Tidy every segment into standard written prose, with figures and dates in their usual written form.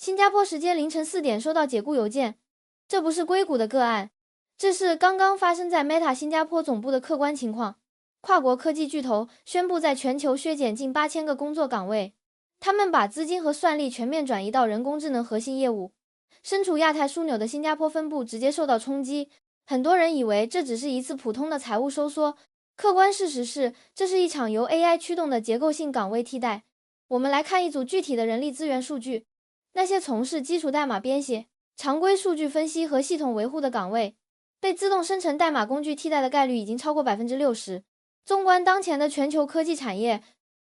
新加坡时间凌晨4点收到解雇邮件，这不是硅谷的个案，这是刚刚发生在 Meta 新加坡总部的客观情况。跨国科技巨头宣布在全球削减近8000个工作岗位，他们把资金和算力全面转移到人工智能核心业务。身处亚太枢纽的新加坡分部直接受到冲击，很多人以为这只是一次普通的财务收缩，客观事实是，这是一场由 AI 驱动的结构性岗位替代。我们来看一组具体的人力资源数据，那些从事基础代码编写、常规数据分析和系统维护的岗位，被自动生成代码工具替代的概率已经超过 60%。纵观当前的全球科技产业，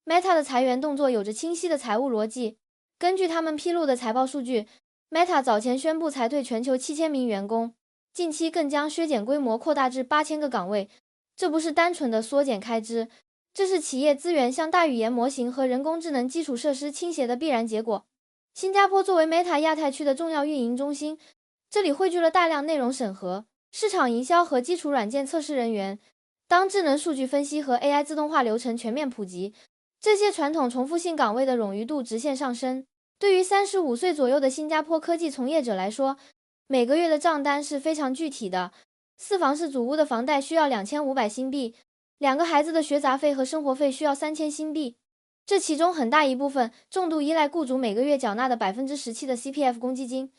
Meta 的裁员动作有着清晰的财务逻辑。根据他们披露的财报数据， Meta 早前宣布裁退全球7000名员工，近期更将削减规模扩大至8000个岗位。这不是单纯的缩减开支，这是企业资源向大语言模型和人工智能基础设施倾斜的必然结果。新加坡作为 Meta 亚太区的重要运营中心，这里汇聚了大量内容审核、市场营销和基础软件测试人员。当智能数据分析和 AI 自动化流程全面普及，这些传统重复性岗位的冗余度直线上升。对于35岁左右的新加坡科技从业者来说，每个月的账单是非常具体的。4房式主屋的房贷需要2500新币，2个孩子的学杂费和生活费需要3000新币。这其中很大一部分重度依赖雇主每个月缴纳的17%的 CPF 公积金。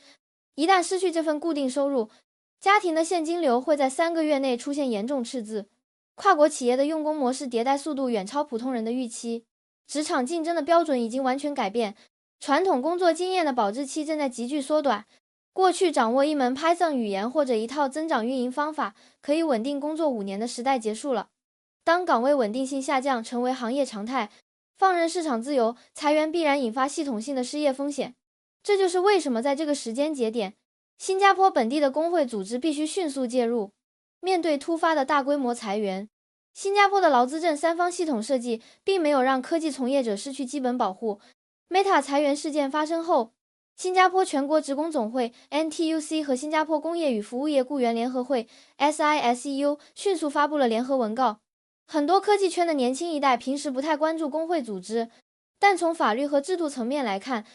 一旦失去这份固定收入，家庭的现金流会在3个月内出现严重赤字。跨国企业的用工模式迭代速度远超普通人的预期，职场竞争的标准已经完全改变，传统工作经验的保质期正在急剧缩短。过去掌握一门 Python 语言或者一套增长运营方法可以稳定工作5年的时代结束了。当岗位稳定性下降成为行业常态，放任市场自由，裁员必然引发系统性的失业风险。这就是为什么在这个时间节点，新加坡本地的工会组织必须迅速介入。面对突发的大规模裁员，新加坡的劳资政三方系统设计并没有让科技从业者失去基本保护。Meta 裁员事件发生后，新加坡全国职工总会 NTUC 和新加坡工业与服务业雇员联合会 SISEU 迅速发布了联合文告。很多科技圈的年轻一代平时不太关注工会组织，但从法律和制度层面来看，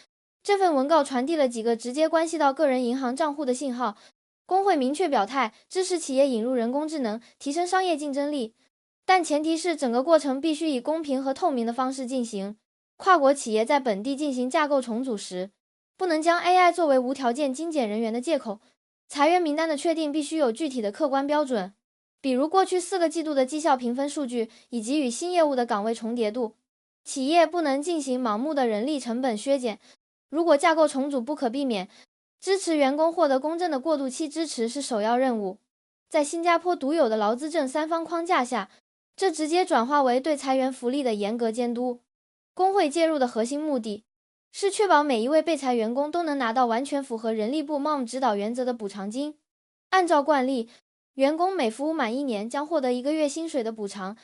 这份文告传递了几个直接关系到个人银行账户的信号。工会明确表态支持企业引入人工智能，提升商业竞争力，但前提是整个过程必须以公平和透明的方式进行。跨国企业在本地进行架构重组时，不能将 AI 作为无条件精简人员的借口。裁员名单的确定必须有具体的客观标准，比如过去4个季度的绩效评分数据以及与新业务的岗位重叠度。企业不能进行盲目的人力成本削减，如果架构重组不可避免，支持员工获得公正的过渡期支持是首要任务。在新加坡独有的劳资政三方框架下，这直接转化为对裁员福利的严格监督。工会介入的核心目的是确保每一位被裁员工都能拿到完全符合人力部 MOM 指导原则的补偿金。按照惯例，员工每服务满1年将获得1个月薪水的补偿。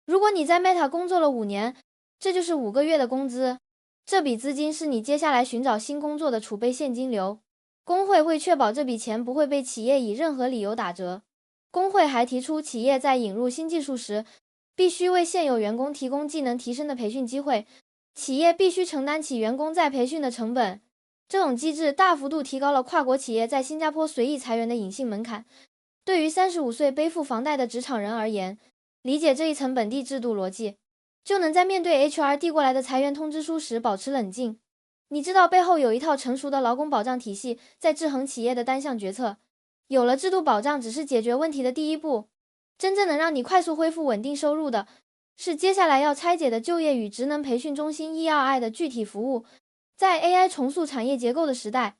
如果你在 Meta 工作了5年，这就是5个月的工资。这笔资金是你接下来寻找新工作的储备现金流。工会会确保这笔钱不会被企业以任何理由打折。工会还提出，企业在引入新技术时，必须为现有员工提供技能提升的培训机会，企业必须承担起员工再培训的成本。这种机制大幅度提高了跨国企业在新加坡随意裁员的隐性门槛。对于35岁背负房贷的职场人而言，理解这一层本地制度逻辑，就能在面对 HR 递过来的裁员通知书时保持冷静。你知道背后有一套成熟的劳工保障体系在制衡企业的单项决策。有了制度保障只是解决问题的第一步，真正能让你快速恢复稳定收入的，是接下来要拆解的就业与职能培训中心 ERI 的具体服务。在 AI 重塑产业结构的时代，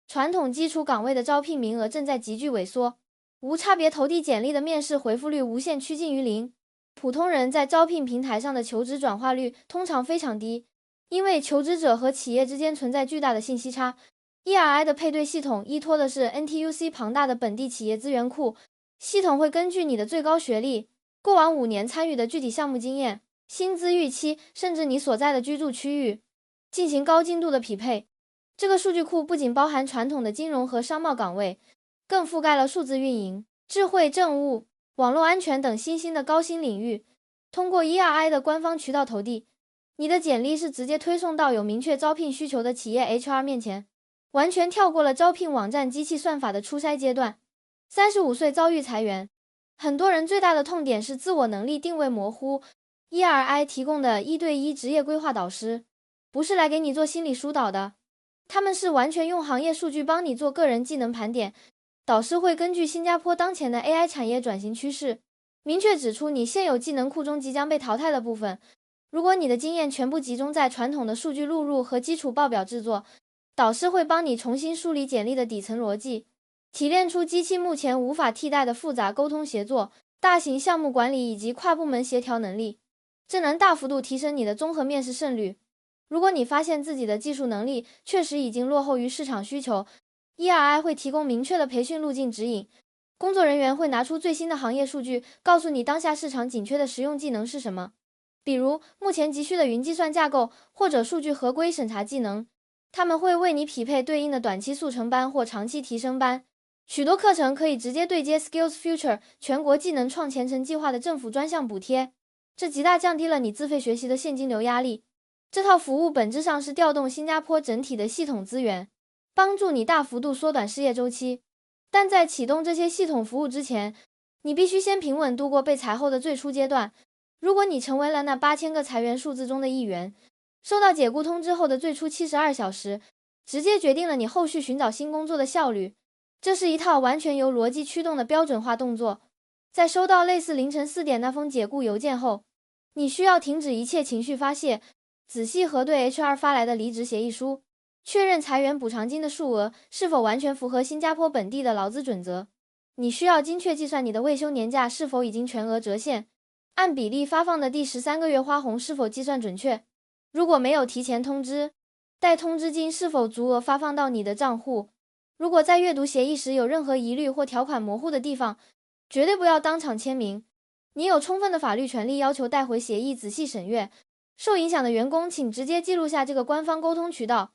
传统基础岗位的招聘名额正在急剧萎缩，无差别投递简历的面试回复率无限趋近于零。普通人在招聘平台上的求职转化率通常非常低，因为求职者和企业之间存在巨大的信息差。ERI 的配对系统依托的是 NTUC 庞大的本地企业资源库，系统会根据你的最高学历、过往5年参与的具体项目经验、薪资预期，甚至你所在的居住区域，进行高精度的匹配。这个数据库不仅包含传统的金融和商贸岗位，更覆盖了数字运营、智慧政务、网络安全等新兴的高薪领域。通过 ERI 的官方渠道投递，你的简历是直接推送到有明确招聘需求的企业 HR 面前。完全跳过了招聘网站机器算法的初筛阶段。35岁遭遇裁员，很多人最大的痛点是自我能力定位模糊。ERI 提供的1对1职业规划导师，不是来给你做心理疏导的，他们是完全用行业数据帮你做个人技能盘点。导师会根据新加坡当前的 AI 产业转型趋势，明确指出你现有技能库中即将被淘汰的部分。如果你的经验全部集中在传统的数据录入和基础报表制作，导师会帮你重新梳理简历的底层逻辑，提炼出机器目前无法替代的复杂沟通协作、大型项目管理以及跨部门协调能力，这能大幅度提升你的综合面试胜率。如果你发现自己的技术能力确实已经落后于市场需求， ERI 会提供明确的培训路径指引，工作人员会拿出最新的行业数据，告诉你当下市场紧缺的实用技能是什么，比如目前急需的云计算架构或者数据合规审查技能。他们会为你匹配对应的短期速成班或长期提升班，许多课程可以直接对接 SkillsFuture 全国技能创前程计划的政府专项补贴，这极大降低了你自费学习的现金流压力。这套服务本质上是调动新加坡整体的系统资源，帮助你大幅度缩短失业周期。但在启动这些系统服务之前，你必须先平稳度过被裁后的最初阶段。如果你成为了那8000个裁员数字中的一员，收到解雇通知后的最初72小时，直接决定了你后续寻找新工作的效率。这是一套完全由逻辑驱动的标准化动作。在收到类似凌晨4点那封解雇邮件后，你需要停止一切情绪发泄，仔细核对 HR 发来的离职协议书，确认裁员补偿金的数额是否完全符合新加坡本地的劳资准则。你需要精确计算你的未休年假是否已经全额折现，按比例发放的第13个月花红是否计算准确。如果没有提前通知，待通知金是否足额发放到你的账户。如果在阅读协议时有任何疑虑或条款模糊的地方，绝对不要当场签名。你有充分的法律权利要求带回协议仔细审阅。受影响的员工请直接记录下这个官方沟通渠道。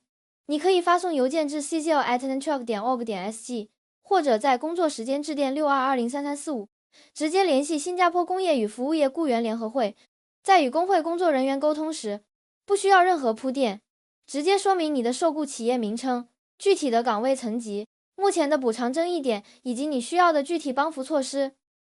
你可以发送邮件至 cgl@netruck.org.sg， 或者在工作时间致电62203345，直接联系新加坡工业与服务业雇员联合会。在与工会工作人员沟通时，不需要任何铺垫，直接说明你的受雇企业名称、具体的岗位层级、目前的补偿争议点以及你需要的具体帮扶措施。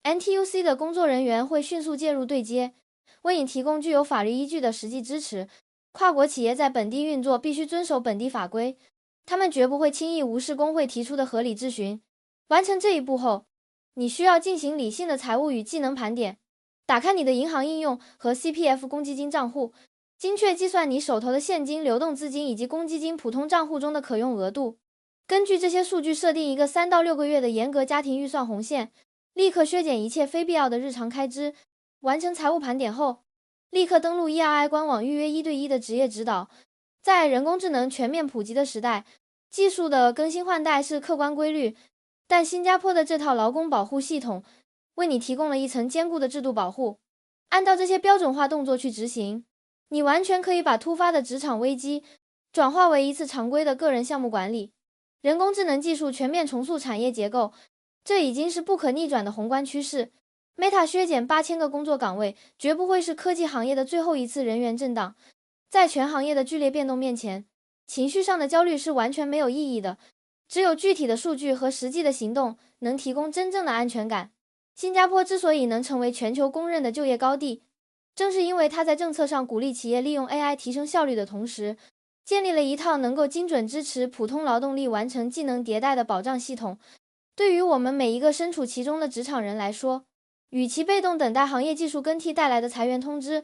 NTUC 的工作人员会迅速介入对接，为你提供具有法律依据的实际支持。跨国企业在本地运作必须遵守本地法规，他们绝不会轻易无视工会提出的合理质询。完成这一步后，你需要进行理性的财务与技能盘点，打开你的银行应用和 CPF 公积金账户，精确计算你手头的现金、流动资金以及公积金普通账户中的可用额度。根据这些数据设定一个3到6个月的严格家庭预算红线，立刻削减一切非必要的日常开支。完成财务盘点后，立刻登录 ERI 官网预约1对1的职业指导。在人工智能全面普及的时代，技术的更新换代是客观规律，但新加坡的这套劳工保护系统为你提供了一层坚固的制度保护。按照这些标准化动作去执行，你完全可以把突发的职场危机转化为一次常规的个人项目管理。人工智能技术全面重塑产业结构，这已经是不可逆转的宏观趋势。Meta 削减8000个工作岗位，绝不会是科技行业的最后一次人员震荡。在全行业的剧烈变动面前，情绪上的焦虑是完全没有意义的。只有具体的数据和实际的行动能提供真正的安全感。新加坡之所以能成为全球公认的就业高地，正是因为它在政策上鼓励企业利用 AI 提升效率的同时，建立了一套能够精准支持普通劳动力完成技能迭代的保障系统。对于我们每一个身处其中的职场人来说，与其被动等待行业技术更替带来的裁员通知，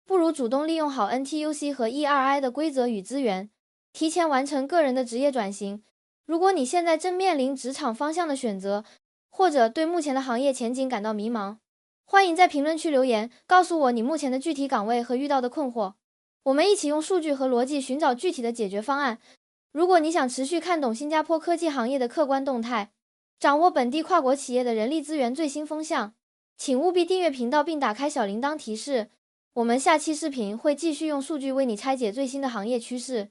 不如主动利用好 NTUC 和 ERI 的规则与资源，提前完成个人的职业转型。如果你现在正面临职场方向的选择，或者对目前的行业前景感到迷茫，欢迎在评论区留言，告诉我你目前的具体岗位和遇到的困惑。我们一起用数据和逻辑寻找具体的解决方案。如果你想持续看懂新加坡科技行业的客观动态，掌握本地跨国企业的人力资源最新风向，请务必订阅频道并打开小铃铛提示。我们下期视频会继续用数据为你拆解最新的行业趋势。